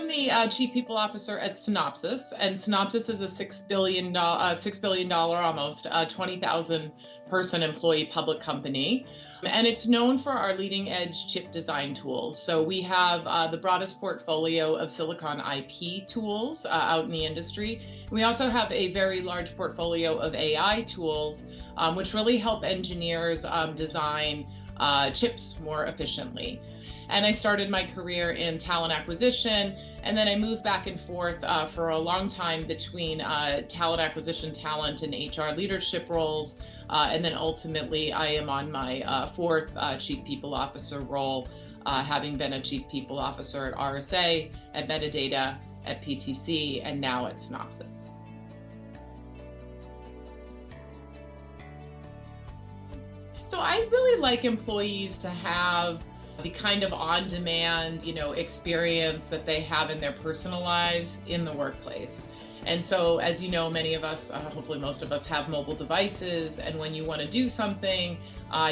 the Chief People Officer at Synopsys, and Synopsys is a $6 billion almost 20,000 person employee public company. And it's known for our leading edge chip design tools. So we have the broadest portfolio of silicon IP tools out in the industry. We also have a very large portfolio of AI tools, which really help engineers design chips more efficiently. And I started my career in talent acquisition, and then I moved back and forth for a long time between talent acquisition, talent, and HR leadership roles. And then ultimately, I am on my fourth Chief People Officer role, having been a Chief People Officer at RSA, at Metadata, at PTC, and now at Synopsys. So I really like employees to have the kind of on-demand, experience that they have in their personal lives in the workplace. And so, as you know, many of us, hopefully most of us, have mobile devices, and when you want to do something,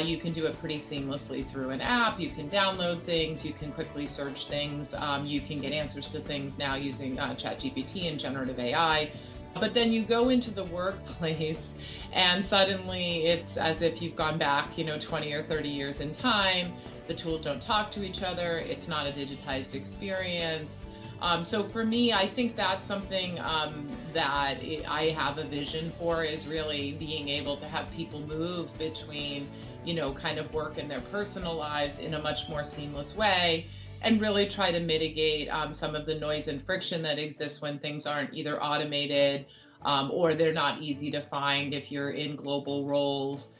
you can do it pretty seamlessly through an app. You can download things, you can quickly search things, you can get answers to things now using ChatGPT and generative AI. But then you go into the workplace and suddenly it's as if you've gone back, 20 or 30 years in time. The tools don't talk to each other. It's not a digitized experience. So for me, I think that's something that I have a vision for, is really being able to have people move between, kind of work and their personal lives in a much more seamless way, and really try to mitigate some of the noise and friction that exists when things aren't either automated or they're not easy to find if you're in global roles.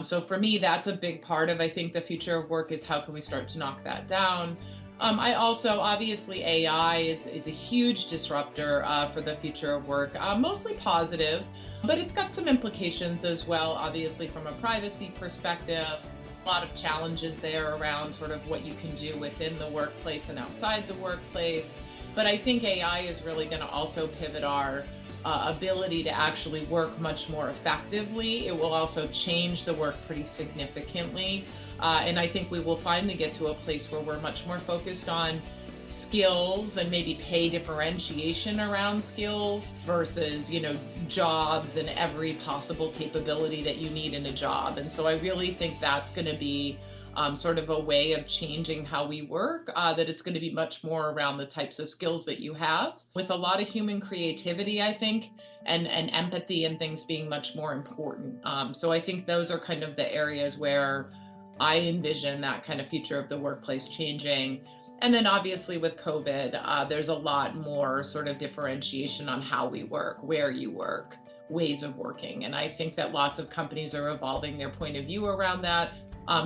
So for me, that's a big part of, I think, the future of work, is how can we start to knock that down. I also, obviously, AI is a huge disruptor for the future of work, mostly positive, but it's got some implications as well, obviously, from a privacy perspective. A lot of challenges there around sort of what you can do within the workplace and outside the workplace. But I think AI is really going to also pivot our ability to actually work much more effectively. It will also change the work pretty significantly. And I think we will finally get to a place where we're much more focused on skills and maybe pay differentiation around skills versus, jobs and every possible capability that you need in a job. And so I really think that's going to be sort of a way of changing how we work, that it's going to be much more around the types of skills that you have, with a lot of human creativity, I think, and empathy and things being much more important. So I think those are kind of the areas where I envision that kind of future of the workplace changing. And then obviously with COVID, there's a lot more sort of differentiation on how we work, where you work, ways of working. And I think that lots of companies are evolving their point of view around that.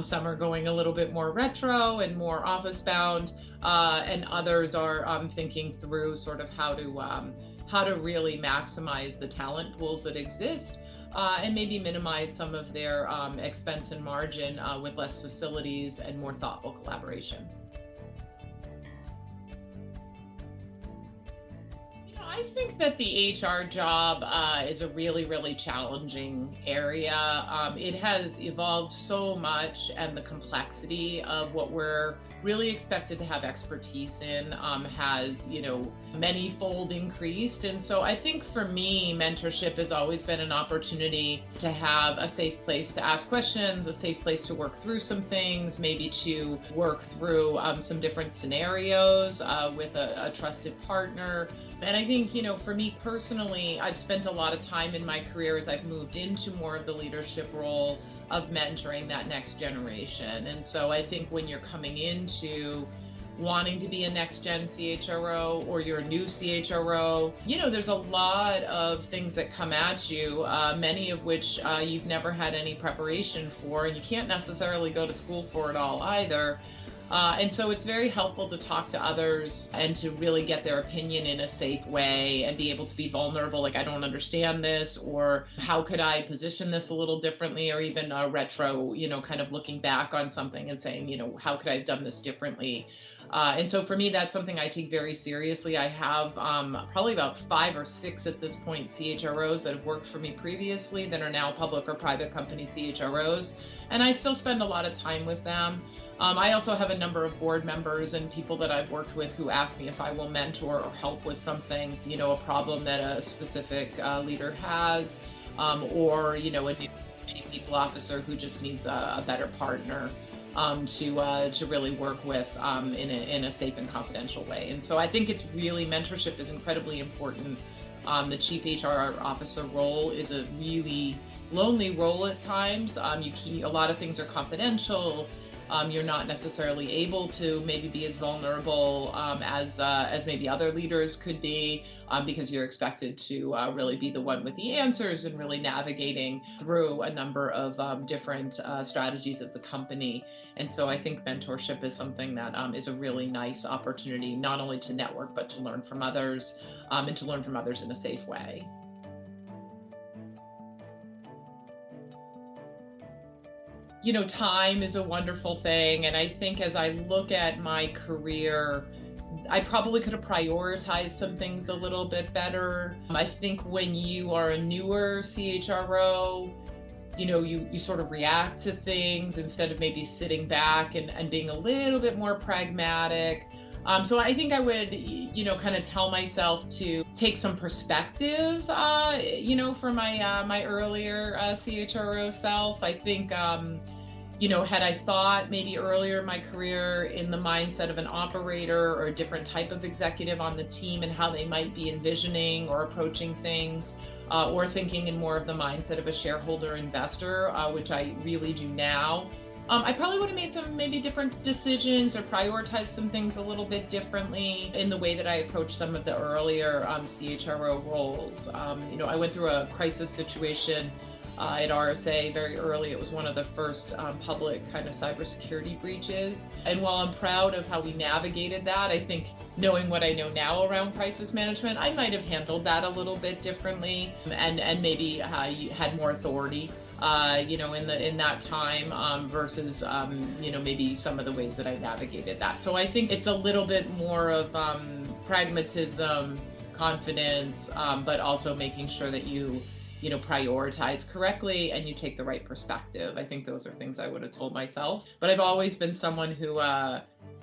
Some are going a little bit more retro and more office bound, and others are thinking through sort of how to really maximize the talent pools that exist, and maybe minimize some of their expense and margin with less facilities and more thoughtful collaboration. I think that the HR job is a really, really challenging area. It has evolved so much, and the complexity of what we're really expected to have expertise in has, many-fold increased. And so I think for me, mentorship has always been an opportunity to have a safe place to ask questions, a safe place to work through some things, maybe to work through some different scenarios with a trusted partner. And I think, for me personally, I've spent a lot of time in my career as I've moved into more of the leadership role of mentoring that next generation. And so I think when you're coming into wanting to be a next gen CHRO, or you're a new CHRO, there's a lot of things that come at you, many of which you've never had any preparation for, and you can't necessarily go to school for it all either. And so it's very helpful to talk to others and to really get their opinion in a safe way and be able to be vulnerable, like, I don't understand this, or how could I position this a little differently, or even retro, kind of looking back on something and saying, how could I have done this differently? And so for me, that's something I take very seriously. I have probably about 5 or 6 at this point CHROs that have worked for me previously that are now public or private company CHROs, and I still spend a lot of time with them. I also have a number of board members and people that I've worked with who ask me if I will mentor or help with something, a problem that a specific leader has, or, a new chief people officer who just needs a better partner to really work with in a safe and confidential way. And so I think it's really, mentorship is incredibly important. The chief HR officer role is a really lonely role at times. A lot of things are confidential. You're not necessarily able to maybe be as vulnerable as maybe other leaders could be, because you're expected to really be the one with the answers and really navigating through a number of different strategies of the company. And so I think mentorship is something that is a really nice opportunity, not only to network, but to learn from others, and to learn from others in a safe way. Time is a wonderful thing. And I think as I look at my career, I probably could have prioritized some things a little bit better. I think when you are a newer CHRO, you sort of react to things instead of maybe sitting back and being a little bit more pragmatic. So I think I would, kind of tell myself to take some perspective, for my earlier CHRO self. I think, had I thought maybe earlier in my career in the mindset of an operator or a different type of executive on the team and how they might be envisioning or approaching things, or thinking in more of the mindset of a shareholder investor, which I really do now, I probably would have made some maybe different decisions or prioritized some things a little bit differently in the way that I approached some of the earlier CHRO roles. I went through a crisis situation at RSA very early. It was one of the first public kind of cybersecurity breaches. And while I'm proud of how we navigated that, I think knowing what I know now around crisis management, I might have handled that a little bit differently and maybe had more authority in that time versus, maybe some of the ways that I navigated that. So I think it's a little bit more of pragmatism, confidence, but also making sure that you prioritize correctly and you take the right perspective. I think those are things I would have told myself. But I've always been someone who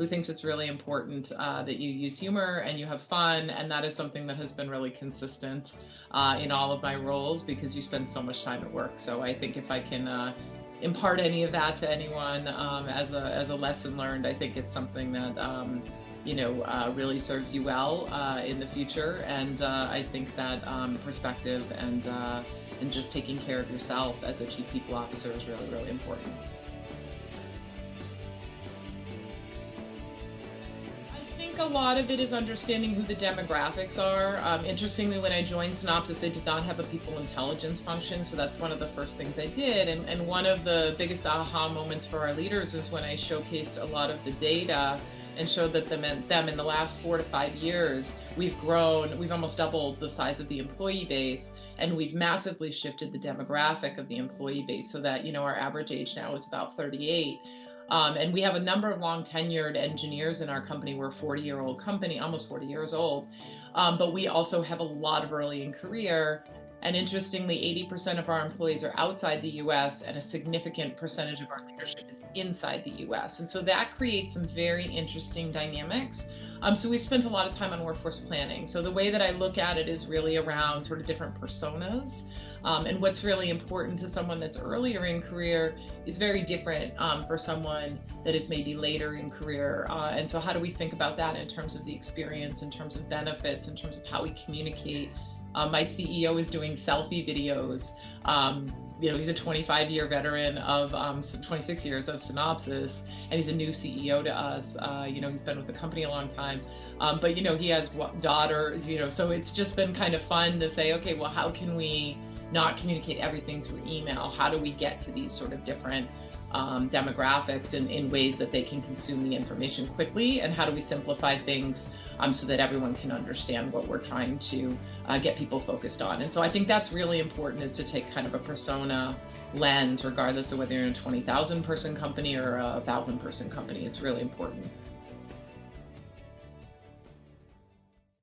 thinks it's really important that you use humor and you have fun, and that is something that has been really consistent in all of my roles because you spend so much time at work. So I think if I can impart any of that to anyone as a lesson learned, I think it's something that really serves you well in the future. And I think that perspective and just taking care of yourself as a chief people officer is really, really important. I think a lot of it is understanding who the demographics are. Interestingly, when I joined Synopsys, they did not have a people intelligence function, so that's one of the first things I did. And one of the biggest aha moments for our leaders is when I showcased a lot of the data and showed that them in the last 4 to 5 years, we've almost doubled the size of the employee base, and we've massively shifted the demographic of the employee base so that, our average age now is about 38. And we have a number of long tenured engineers in our company. We're a 40-year-old company, almost 40 years old. But we also have a lot of early in career. And interestingly, 80% of our employees are outside the US, and a significant percentage of our leadership is inside the US. And so that creates some very interesting dynamics. So we've spent a lot of time on workforce planning. So the way that I look at it is really around sort of different personas. And what's really important to someone that's earlier in career is very different for someone that is maybe later in career. And so how do we think about that in terms of the experience, in terms of benefits, in terms of how we communicate? My CEO is doing selfie videos. He's a 25-year veteran of 26 years of Synopsys, and he's a new CEO to us. He's been with the company a long time, but he has daughters. So it's just been kind of fun to say, okay, well, how can we not communicate everything through email? How do we get to these sort of different demographics in ways that they can consume the information quickly, and how do we simplify things so that everyone can understand what we're trying to get people focused on? And so I think that's really important, is to take kind of a persona lens, regardless of whether you're in a 20,000 person company or a 1,000 person company. It's really important.